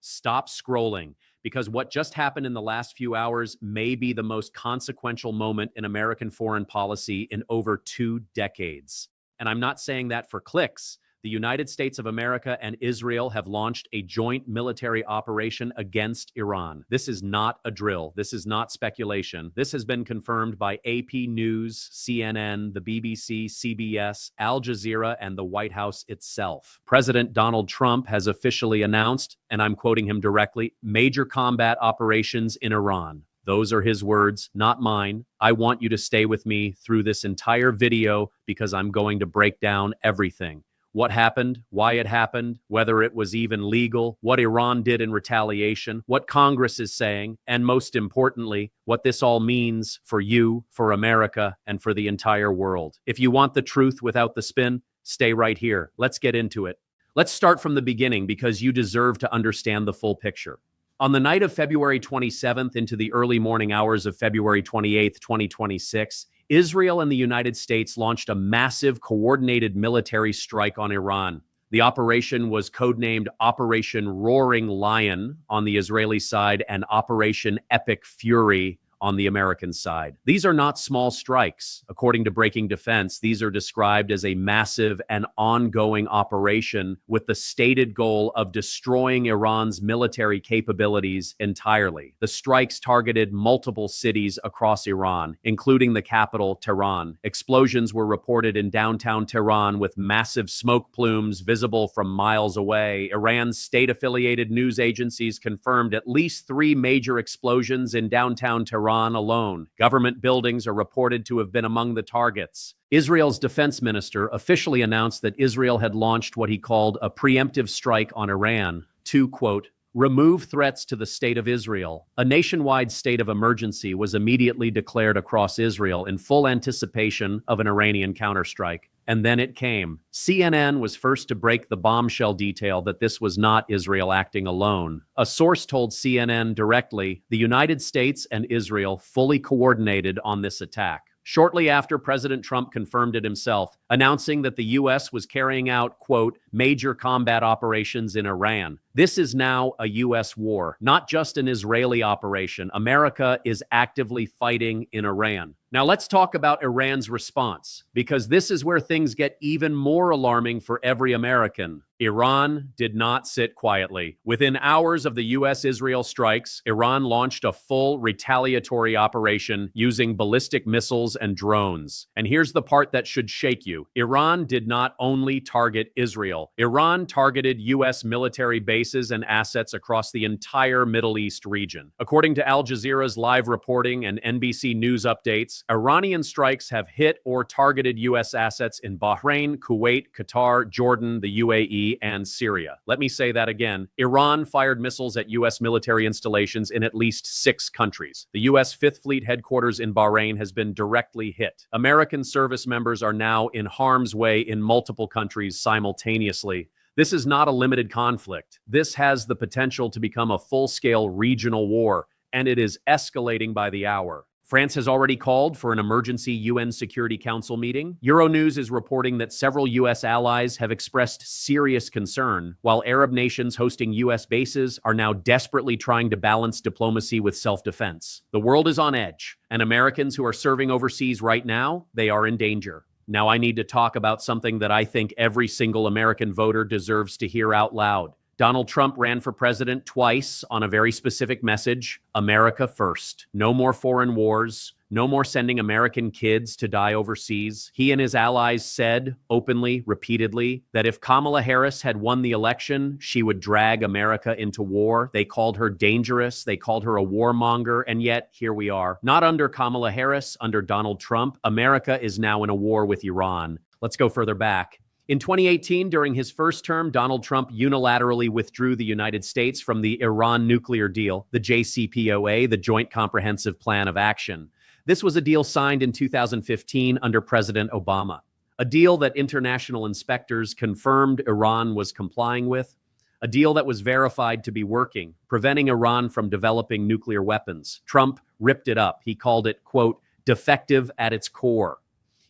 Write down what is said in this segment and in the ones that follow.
stop scrolling, because what just happened in the last few hours may be the most consequential moment in American foreign policy in over 2 decades. And I'm not saying that for clicks. The United States of America and Israel have launched a joint military operation against Iran. This is not a drill. This is not speculation. This has been confirmed by AP News, CNN, the BBC, CBS, Al Jazeera, and the White House itself. President Donald Trump has officially announced, and I'm quoting him directly, major combat operations in Iran. Those are his words, not mine. I want you to stay with me through this entire video because I'm going to break down everything. What happened, why it happened, whether it was even legal, what Iran did in retaliation, what Congress is saying, and most importantly, what this all means for you, for America, and for the entire world. If you want the truth without the spin, stay right here. Let's get into it. Let's start from the beginning because you deserve to understand the full picture. On the night of February 27th into the early morning hours of February 28th, 2026, Israel and the United States launched a massive coordinated military strike on Iran. The operation was codenamed Operation Roaring Lion on the Israeli side and Operation Epic Fury on the American side. These are not small strikes. According to Breaking Defense, these are described as a massive and ongoing operation with the stated goal of destroying Iran's military capabilities entirely. The strikes targeted multiple cities across Iran, including the capital, Tehran. Explosions were reported in downtown Tehran with massive smoke plumes visible from miles away. Iran's state-affiliated news agencies confirmed at least 3 major explosions in downtown Tehran alone. Government buildings are reported to have been among the targets. Israel's defense minister officially announced that Israel had launched what he called a preemptive strike on Iran to, quote, remove threats to the state of Israel. A nationwide state of emergency was immediately declared across Israel in full anticipation of an Iranian counterstrike. And then it came. CNN was first to break the bombshell detail that this was not Israel acting alone. A source told CNN directly, the United States and Israel fully coordinated on this attack. Shortly after, President Trump confirmed it himself, announcing that the U.S. was carrying out, quote, major combat operations in Iran. This is now a U.S. war, not just an Israeli operation. America is actively fighting in Iran. Now let's talk about Iran's response, because this is where things get even more alarming for every American. Iran did not sit quietly. Within hours of the U.S.-Israel strikes, Iran launched a full retaliatory operation using ballistic missiles and drones. And here's the part that should shake you. Iran did not only target Israel. Iran targeted U.S. military bases and assets across the entire Middle East region. According to Al Jazeera's live reporting and NBC News updates, Iranian strikes have hit or targeted U.S. assets in Bahrain, Kuwait, Qatar, Jordan, the UAE, and Syria. Let me say that again. Iran fired missiles at U.S. military installations in at least 6 countries. The U.S. Fifth Fleet headquarters in Bahrain has been directly hit. American service members are now in harm's way in multiple countries simultaneously. This is not a limited conflict. This has the potential to become a full-scale regional war, and it is escalating by the hour. France has already called for an emergency UN Security Council meeting. Euronews is reporting that several U.S. allies have expressed serious concern, while Arab nations hosting U.S. bases are now desperately trying to balance diplomacy with self-defense. The world is on edge, and Americans who are serving overseas right now, they are in danger. Now I need to talk about something that I think every single American voter deserves to hear out loud. Donald Trump ran for president twice on a very specific message: America first. No more foreign wars. No more sending American kids to die overseas. He and his allies said openly, repeatedly, that if Kamala Harris had won the election, she would drag America into war. They called her dangerous. They called her a warmonger. And yet, here we are. Not under Kamala Harris, under Donald Trump. America is now in a war with Iran. Let's go further back. In 2018, during his first term, Donald Trump unilaterally withdrew the United States from the Iran nuclear deal, the JCPOA, the Joint Comprehensive Plan of Action. This was a deal signed in 2015 under President Obama, a deal that international inspectors confirmed Iran was complying with, a deal that was verified to be working, preventing Iran from developing nuclear weapons. Trump ripped it up. He called it, quote, defective at its core.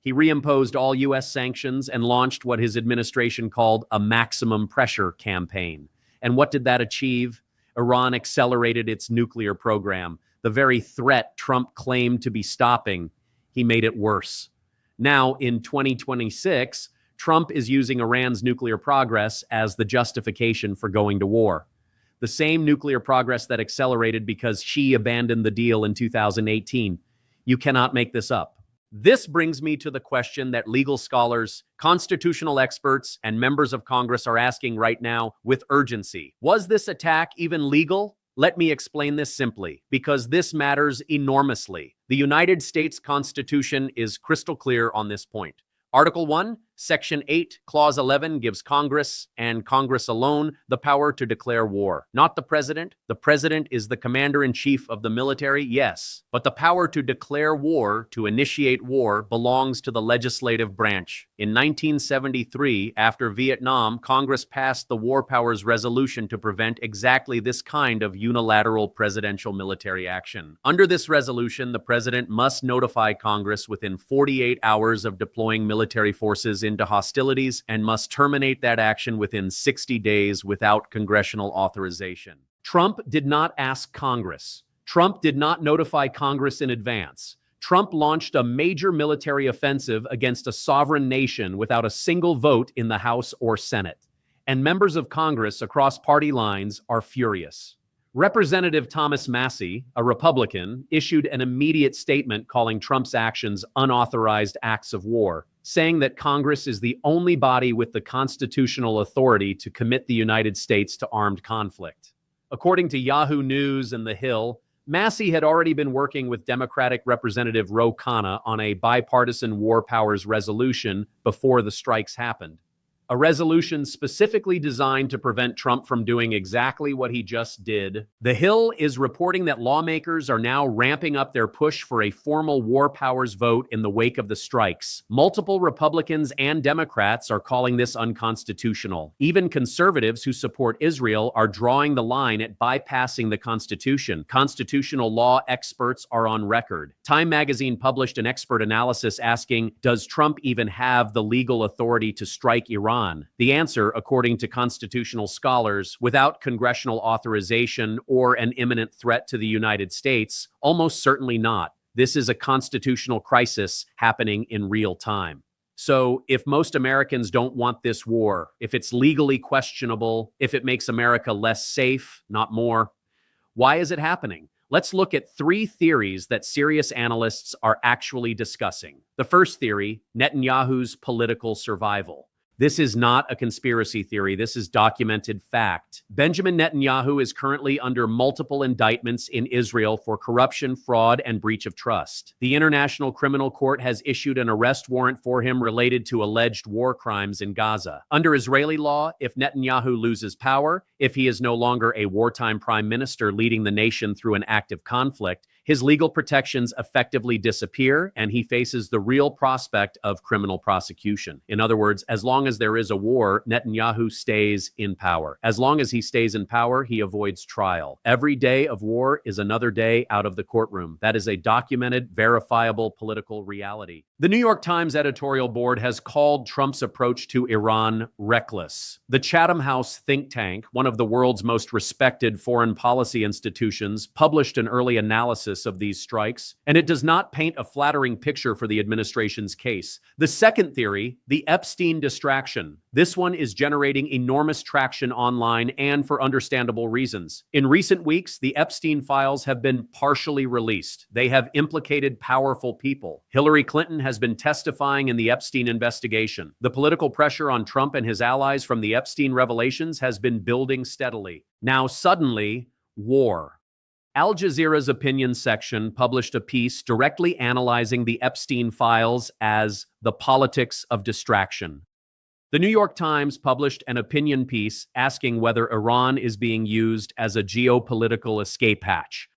He reimposed all U.S. sanctions and launched what his administration called a maximum pressure campaign. And what did that achieve? Iran accelerated its nuclear program. The very threat Trump claimed to be stopping, he made it worse. Now, in 2026, Trump is using Iran's nuclear progress as the justification for going to war. The same nuclear progress that accelerated because she abandoned the deal in 2018. You cannot make this up. This brings me to the question that legal scholars, constitutional experts, and members of Congress are asking right now with urgency. Was this attack even legal? Let me explain this simply, because this matters enormously. The United States Constitution is crystal clear on this point. Article 1, Section 8, Clause 11 gives Congress, and Congress alone, the power to declare war. Not the president. The president is the commander-in-chief of the military, yes. But the power to declare war, to initiate war, belongs to the legislative branch. In 1973, after Vietnam, Congress passed the War Powers Resolution to prevent exactly this kind of unilateral presidential military action. Under this resolution, the president must notify Congress within 48 hours of deploying military forces into hostilities and must terminate that action within 60 days without congressional authorization. Trump did not ask Congress. Trump did not notify Congress in advance. Trump launched a major military offensive against a sovereign nation without a single vote in the House or Senate. And members of Congress across party lines are furious. Representative Thomas Massie, a Republican, issued an immediate statement calling Trump's actions unauthorized acts of war, saying that Congress is the only body with the constitutional authority to commit the United States to armed conflict. According to Yahoo News and The Hill, Massie had already been working with Democratic Representative Ro Khanna on a bipartisan war powers resolution before the strikes happened. A resolution specifically designed to prevent Trump from doing exactly what he just did. The Hill is reporting that lawmakers are now ramping up their push for a formal war powers vote in the wake of the strikes. Multiple Republicans and Democrats are calling this unconstitutional. Even conservatives who support Israel are drawing the line at bypassing the Constitution. Constitutional law experts are on record. Time magazine published an expert analysis asking, does Trump even have the legal authority to strike Iran? The answer, according to constitutional scholars, without congressional authorization or an imminent threat to the United States, almost certainly not. This is a constitutional crisis happening in real time. So if most Americans don't want this war, if it's legally questionable, if it makes America less safe, not more, why is it happening? Let's look at 3 theories that serious analysts are actually discussing. The first theory, Netanyahu's political survival. This is not a conspiracy theory. This is documented fact. Benjamin Netanyahu is currently under multiple indictments in Israel for corruption, fraud, and breach of trust. The International Criminal Court has issued an arrest warrant for him related to alleged war crimes in Gaza. Under Israeli law, if Netanyahu loses power, if he is no longer a wartime prime minister leading the nation through an active conflict, his legal protections effectively disappear, and he faces the real prospect of criminal prosecution. In other words, as long as there is a war, Netanyahu stays in power. As long as he stays in power, he avoids trial. Every day of war is another day out of the courtroom. That is a documented, verifiable political reality. The New York Times editorial board has called Trump's approach to Iran reckless. The Chatham House think tank, one of the world's most respected foreign policy institutions, published an early analysis of these strikes, and it does not paint a flattering picture for the administration's case. The second theory, the Epstein distraction. This one is generating enormous traction online and for understandable reasons. In recent weeks, the Epstein files have been partially released. They have implicated powerful people. Hillary Clinton has been testifying in the Epstein investigation. The political pressure on Trump and his allies from the Epstein revelations has been building steadily. Now, suddenly, war. Al Jazeera's opinion section published a piece directly analyzing the Epstein files as the politics of distraction. The New York Times published an opinion piece asking whether Iran is being used as a geopolitical escape hatch.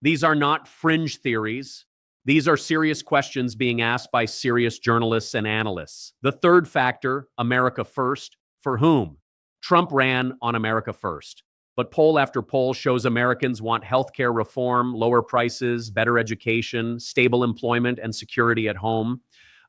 These are not fringe theories. These are serious questions being asked by serious journalists and analysts. The third factor, America First, for whom? Trump ran on America First. But poll after poll shows Americans want healthcare reform, lower prices, better education, stable employment, and security at home.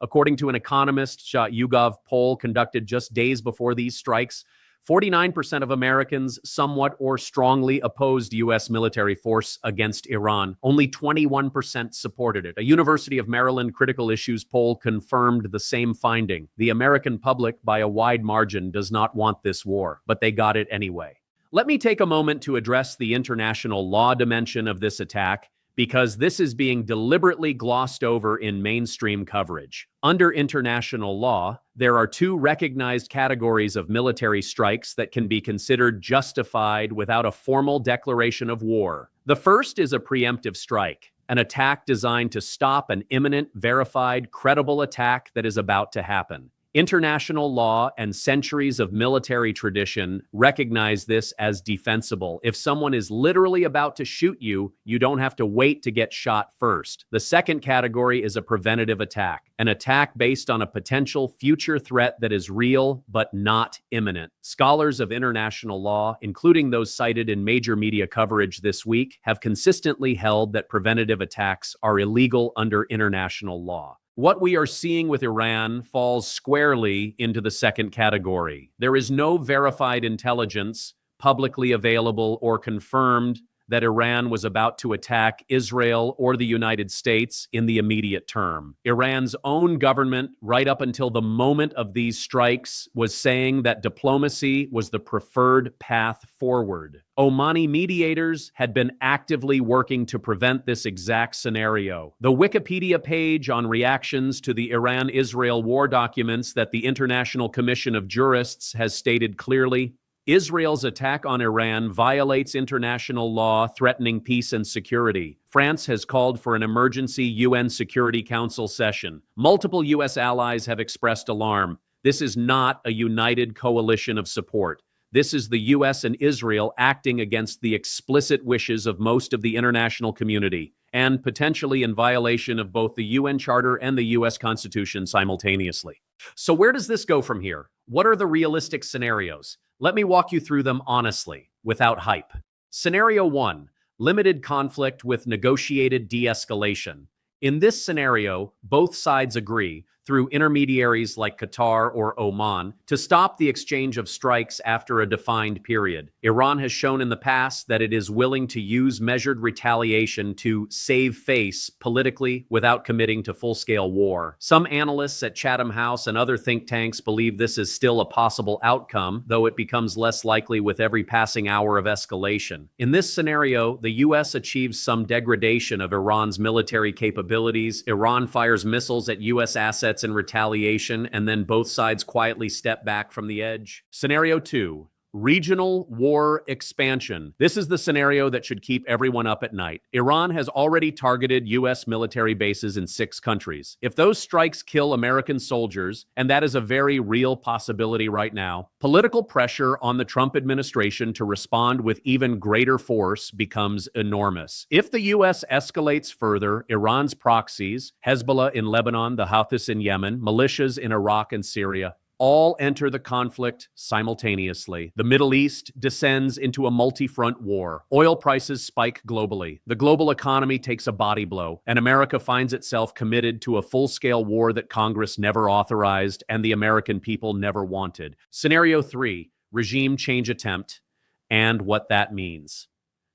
According to an Economist YouGov poll conducted just days before these strikes, 49% of Americans somewhat or strongly opposed U.S. military force against Iran. Only 21% supported it. A University of Maryland critical issues poll confirmed the same finding. The American public, by a wide margin, does not want this war, but they got it anyway. Let me take a moment to address the international law dimension of this attack, because this is being deliberately glossed over in mainstream coverage. Under international law, there are two recognized categories of military strikes that can be considered justified without a formal declaration of war. The first is a preemptive strike, an attack designed to stop an imminent, verified, credible attack that is about to happen. International law and centuries of military tradition recognize this as defensible. If someone is literally about to shoot you, you don't have to wait to get shot first. The second category is a preventative attack, an attack based on a potential future threat that is real but not imminent. Scholars of international law, including those cited in major media coverage this week, have consistently held that preventative attacks are illegal under international law. What we are seeing with Iran falls squarely into the second category. There is no verified intelligence, publicly available or confirmed, that Iran was about to attack Israel or the United States in the immediate term. Iran's own government, right up until the moment of these strikes, was saying that diplomacy was the preferred path forward. Omani mediators had been actively working to prevent this exact scenario. The Wikipedia page on reactions to the Iran-Israel war documents that the International Commission of Jurists has stated clearly, Israel's attack on Iran violates international law threatening peace and security. France has called for an emergency UN Security Council session. Multiple U.S. allies have expressed alarm. This is not a united coalition of support. This is the U.S. and Israel acting against the explicit wishes of most of the international community, and potentially in violation of both the UN Charter and the U.S. Constitution simultaneously. So where does this go from here? What are the realistic scenarios? Let me walk you through them honestly, without hype. Scenario 1, limited conflict with negotiated de-escalation. In this scenario, both sides agree, through intermediaries like Qatar or Oman, to stop the exchange of strikes after a defined period. Iran has shown in the past that it is willing to use measured retaliation to save face politically without committing to full-scale war. Some analysts at Chatham House and other think tanks believe this is still a possible outcome, though it becomes less likely with every passing hour of escalation. In this scenario, the U.S. achieves some degradation of Iran's military capabilities. Iran fires missiles at U.S. assets in retaliation, and then both sides quietly step back from the edge. Scenario 2, regional war expansion. This is the scenario that should keep everyone up at night. Iran has already targeted U.S. military bases in 6 countries. If those strikes kill American soldiers, and that is a very real possibility right now, political pressure on the Trump administration to respond with even greater force becomes enormous. If the U.S. escalates further, Iran's proxies, Hezbollah in Lebanon, the Houthis in Yemen, militias in Iraq and Syria, all enter the conflict simultaneously. The Middle East descends into a multi-front war. Oil prices spike globally. The global economy takes a body blow, and America finds itself committed to a full-scale war that Congress never authorized and the American people never wanted. Scenario 3, regime change attempt, and what that means.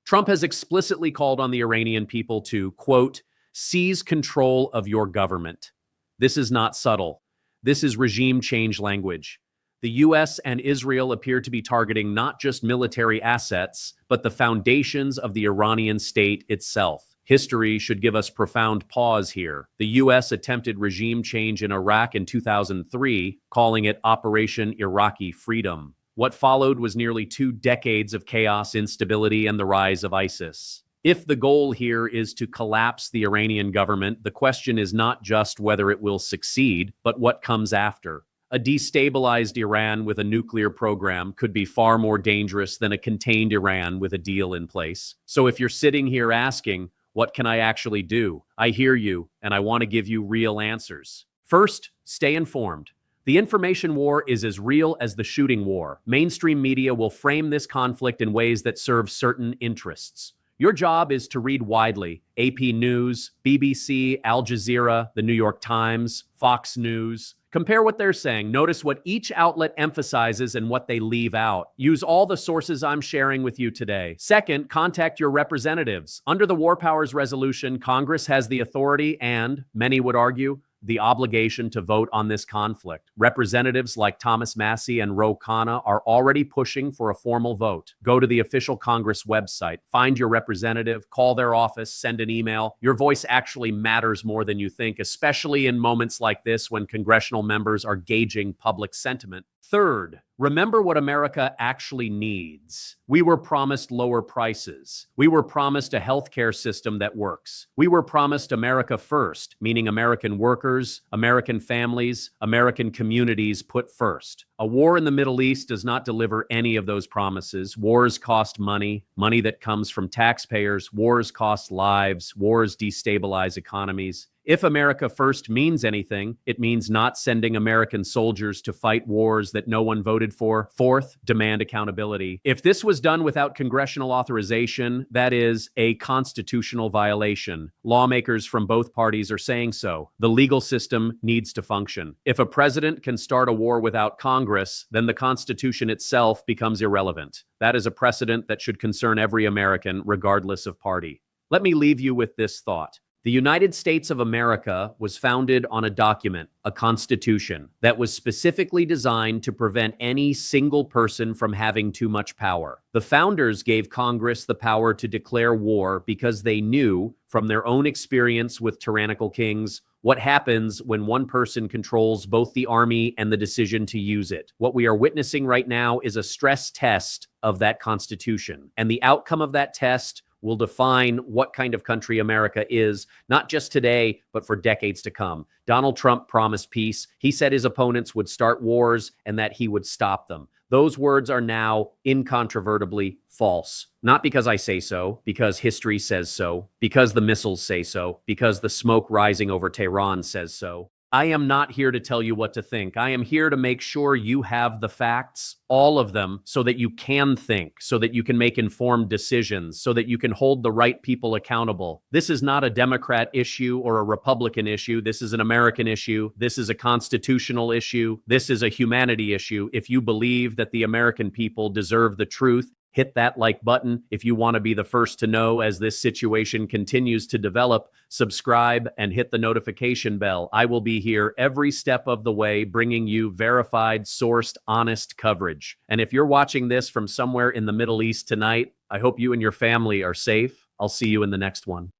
Trump has explicitly called on the Iranian people to, quote, seize control of your government. This is not subtle. This is regime change language. The U.S. and Israel appear to be targeting not just military assets, but the foundations of the Iranian state itself. History should give us profound pause here. The U.S. attempted regime change in Iraq in 2003, calling it Operation Iraqi Freedom. What followed was nearly 2 decades of chaos, instability, and the rise of ISIS. If the goal here is to collapse the Iranian government, the question is not just whether it will succeed, but what comes after. A destabilized Iran with a nuclear program could be far more dangerous than a contained Iran with a deal in place. So if you're sitting here asking, what can I actually do? I hear you, and I want to give you real answers. First, stay informed. The information war is as real as the shooting war. Mainstream media will frame this conflict in ways that serve certain interests. Your job is to read widely. AP News, BBC, Al Jazeera, The New York Times, Fox News. Compare what they're saying. Notice what each outlet emphasizes and what they leave out. Use all the sources I'm sharing with you today. Second, contact your representatives. Under the War Powers Resolution, Congress has the authority and, many would argue, the obligation to vote on this conflict. Representatives like Thomas Massey and Ro Khanna are already pushing for a formal vote. Go to the official Congress website, find your representative, call their office, send an email. Your voice actually matters more than you think, especially in moments like this when congressional members are gauging public sentiment. Third, remember what America actually needs. We were promised lower prices. We were promised a healthcare system that works. We were promised America first, meaning American workers, American families, American communities put first. A war in the Middle East does not deliver any of those promises. Wars cost money, money that comes from taxpayers. Wars cost lives. Wars destabilize economies. If America first means anything, it means not sending American soldiers to fight wars that no one voted for. Fourth, demand accountability. If this was done without congressional authorization, that is a constitutional violation. Lawmakers from both parties are saying so. The legal system needs to function. If a president can start a war without Congress, then the Constitution itself becomes irrelevant. That is a precedent that should concern every American, regardless of party. Let me leave you with this thought. The United States of America was founded on a document, a constitution, that was specifically designed to prevent any single person from having too much power. The founders gave Congress the power to declare war because they knew, from their own experience with tyrannical kings, what happens when one person controls both the army and the decision to use it. What we are witnessing right now is a stress test of that constitution, and the outcome of that test will define what kind of country America is, not just today, but for decades to come. Donald Trump promised peace. He said his opponents would start wars and that he would stop them. Those words are now incontrovertibly false. Not because I say so, because history says so, because the missiles say so, because the smoke rising over Tehran says so. I am not here to tell you what to think. I am here to make sure you have the facts, all of them, so that you can think, so that you can make informed decisions, so that you can hold the right people accountable. This is not a Democrat issue or a Republican issue. This is an American issue. This is a constitutional issue. This is a humanity issue. If you believe that the American people deserve the truth, hit that like button. If you want to be the first to know as this situation continues to develop, subscribe and hit the notification bell. I will be here every step of the way, bringing you verified, sourced, honest coverage. And if you're watching this from somewhere in the Middle East tonight, I hope you and your family are safe. I'll see you in the next one.